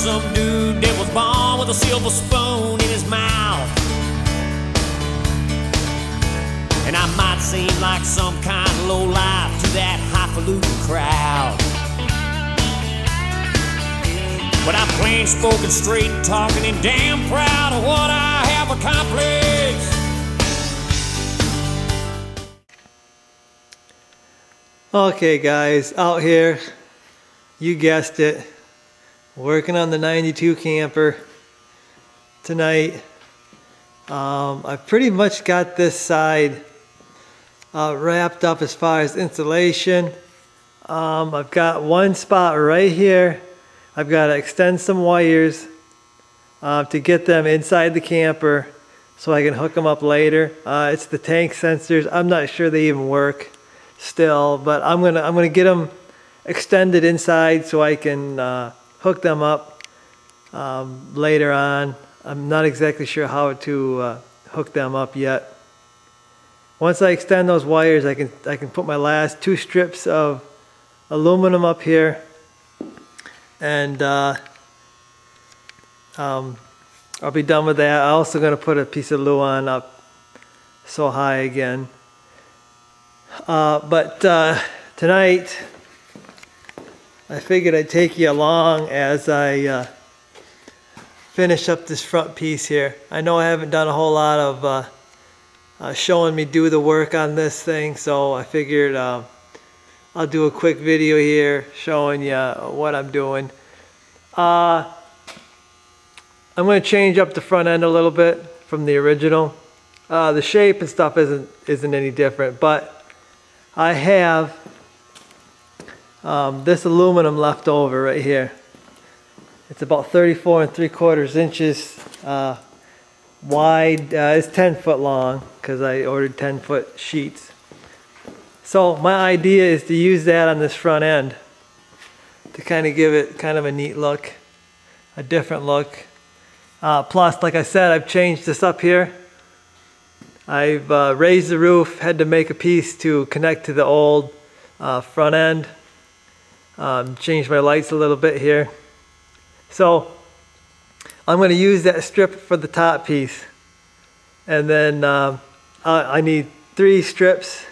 some dude that was born with a silver spoon in his mouth. And I might seem like some kind of lowlife to that highfalutin crowd, but I'm plain spoken, straight talking, and damn proud of what I have accomplished. Okay guys, out here, you guessed it, working on the 92 camper tonight. I've pretty much got this side wrapped up as far as installation. I've got one spot right here. I've got to extend some wires to get them inside the camper so I can hook them up later. It's the tank sensors. I'm not sure they even work still, but I'm gonna get them extended inside so I can hook them up later on. I'm not exactly sure how to hook them up yet. Once I extend those wires, I can put my last 2 strips of aluminum up here, and I'll be done with that. I'm also going to put a piece of Luan up so high again. But tonight, I figured I'd take you along as I finish up this front piece here. I know I haven't done a whole lot of showing me do the work on this thing, so I figured I'll do a quick video here showing you what I'm doing. I'm going to change up the front end a little bit from the original. The shape and stuff isn't any different, but I have this aluminum left over right here. It's about 34 3/4 inches wide. It's 10 foot long because I ordered 10-foot sheets. So my idea is to use that on this front end to kind of give it kind of a neat look, a different look. Plus, like I said, I've changed this up here. I've raised the roof, had to make a piece to connect to the old front end. Changed my lights a little bit here. So I'm going to use that strip for the top piece. And then I need 3 strips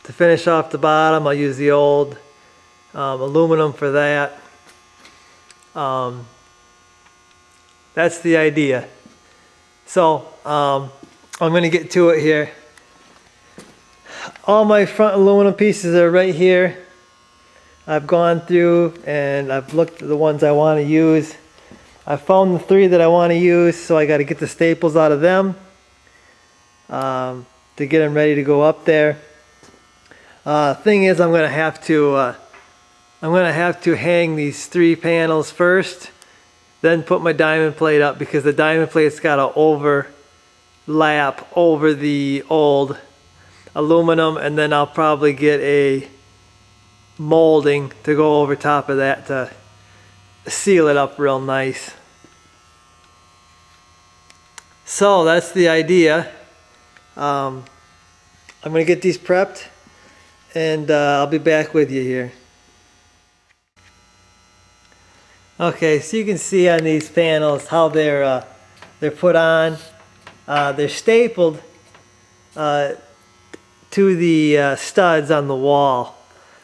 to finish off the bottom. I'll use the old aluminum for that. That's the idea. So I'm going to get to it here. All my front aluminum pieces are right here. I've gone through and I've looked at the ones I want to use. I found the 3 that I want to use, so I got to get the staples out of them to get them ready to go up there. Thing is, I'm going to have to hang these 3 panels first, then put my diamond plate up, because the diamond plate's got to overlap over the old aluminum, and then I'll probably get a molding to go over top of that to seal it up real nice. So that's the idea. I'm going to get these prepped, and I'll be back with you here. Okay, so you can see on these panels how they're put on. They're stapled to the studs on the wall.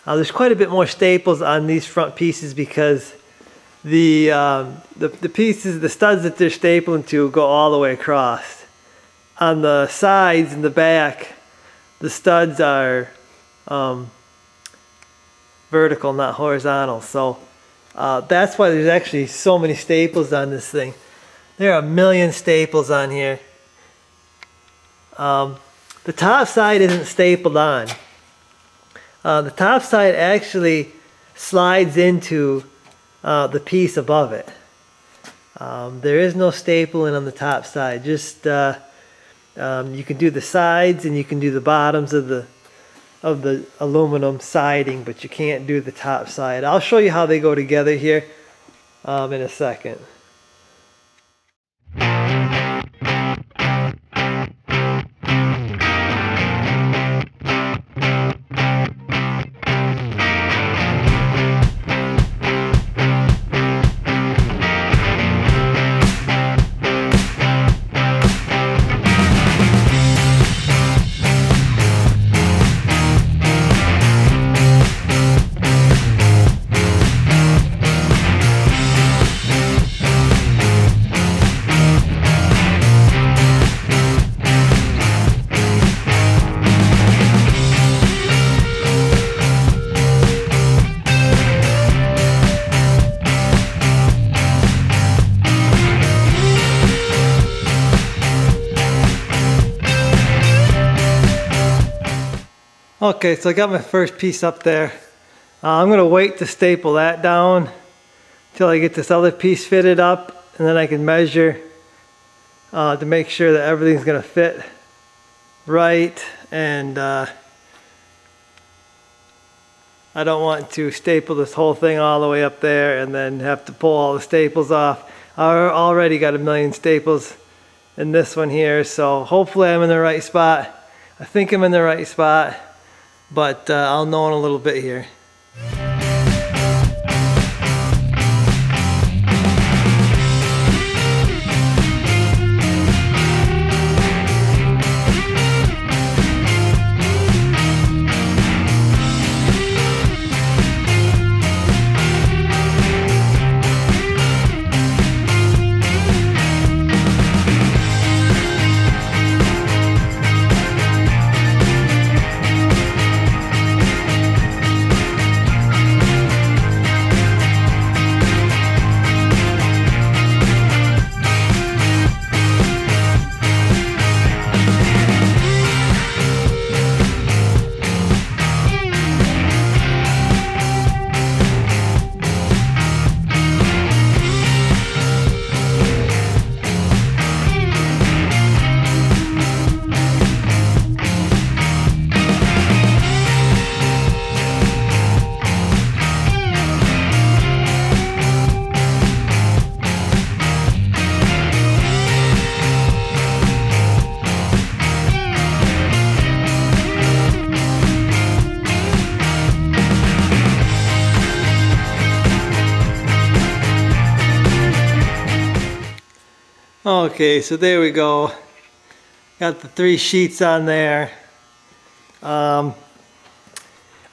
There's quite a bit more staples on these front pieces because the pieces, the studs that they're stapling to go all the way across. On the sides and the back, the studs are vertical, not horizontal. So that's why there's actually so many staples on this thing. There are a million staples on here. The top side isn't stapled on. The top side actually slides into the piece above it. There is no stapling on the top side. Just you can do the sides and you can do the bottoms of the aluminum siding, but you can't do the top side. I'll show you how they go together here in a second. Okay, so I got my first piece up there. I'm gonna wait to staple that down till I get this other piece fitted up, and then I can measure to make sure that everything's gonna fit right. And I don't want to staple this whole thing all the way up there and then have to pull all the staples off. I already got a million staples in this one here, so hopefully I'm in the right spot. I think I'm in the right spot, but I'll know in a little bit here. Okay, so there we go. Got the 3 sheets on there. I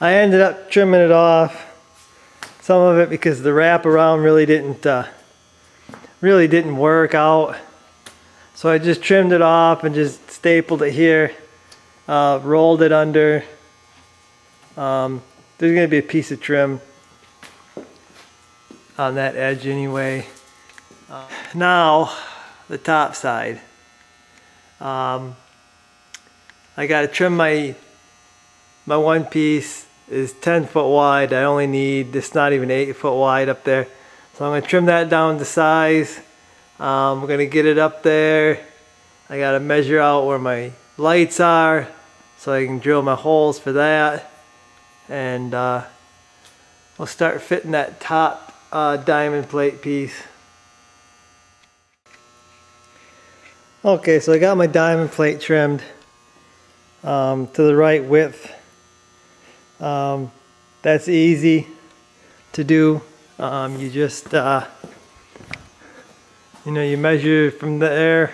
ended up trimming it off, some of it because the wraparound really didn't work out. So I just trimmed it off and just stapled it here, rolled it under. There's gonna be a piece of trim on that edge anyway. Now, the top side. I gotta trim my one piece is 10 foot wide. I only need, it's not even 8 foot wide up there. So I'm gonna trim that down to size. We're gonna get it up there. I gotta measure out where my lights are so I can drill my holes for that. And we'll start fitting that top diamond plate piece. Okay, so I got my diamond plate trimmed to the right width. That's easy to do. You just, you measure from there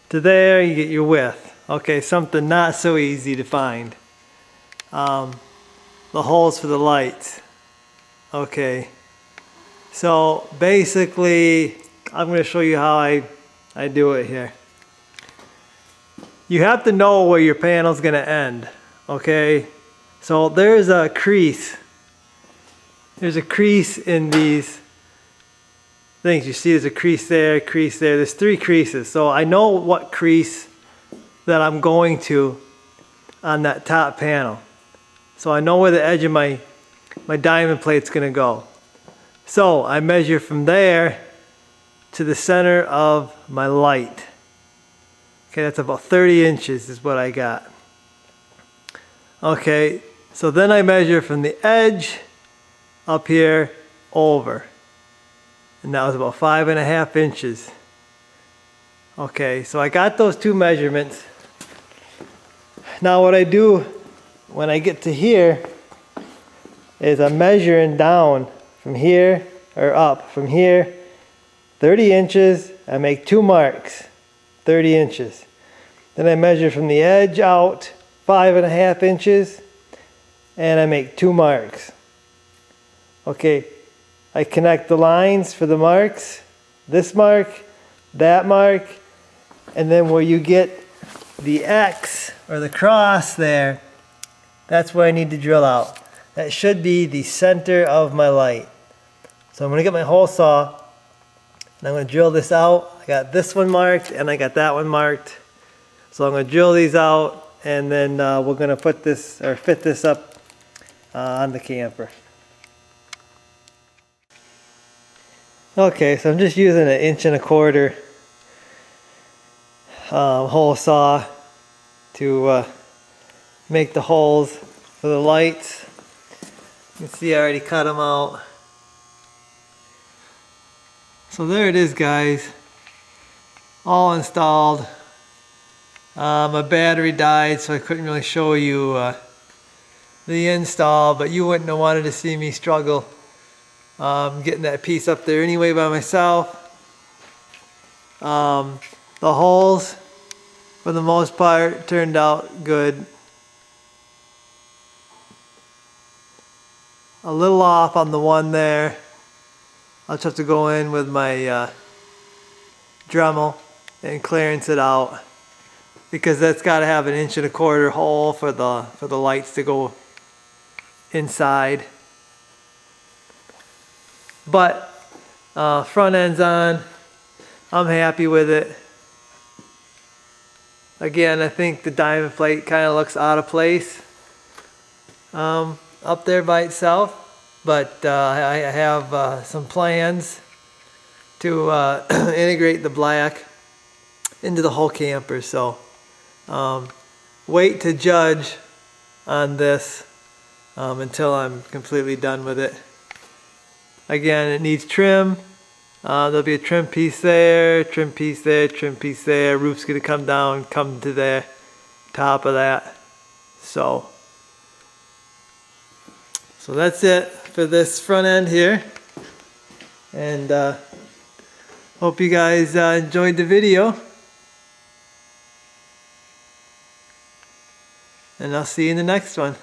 to there, you get your width. Okay, something not so easy to find. The holes for the lights. Okay, so basically, I'm going to show you how I do it here. You have to know where your panel's going to end, okay? So there's a crease. There's a crease in these things. You see there's a crease there, crease there. There's 3 creases. So I know what crease that I'm going to on that top panel. So I know where the edge of my diamond plate's going to go. So I measure from there to the center of my light. Okay, that's about 30 inches is what I got. Okay, so then I measure from the edge up here over. And that was about 5.5 inches. Okay, so I got those 2 measurements. Now what I do when I get to here is I'm measuring down from here, or up from here, 30 inches. I make 2 marks. 30 inches. Then I measure from the edge out 5.5 inches and I make 2 marks. Okay, I connect the lines for the marks, this mark, that mark, and then where you get the X or the cross there, that's where I need to drill out. That should be the center of my light. So I'm going to get my hole saw and I'm going to drill this out. I got this one marked and I got that one marked. So I'm going to drill these out and then we're gonna put this or fit this up on the camper. Okay, so I'm just using an 1.25 inch hole saw to make the holes for the lights. You can see I already cut them out. So there it is, guys, all installed. My battery died, so I couldn't really show you the install, but you wouldn't have wanted to see me struggle getting that piece up there anyway by myself. The holes, for the most part, turned out good. A little off on the one there. I'll just have to go in with my Dremel and clearance it out, because that's got to have an 1.25 inch hole for the lights to go inside. But front end's on. I'm happy with it. Again, I think the diamond plate kind of looks out of place up there by itself, but I have some plans to integrate the black into the whole camper. So wait to judge on this until I'm completely done with it. Again, it needs trim. There'll be a trim piece there, trim piece there, trim piece there. Roof's gonna come down, come to the top of that. So that's it for this front end here. And hope you guys enjoyed the video. And I'll see you in the next one.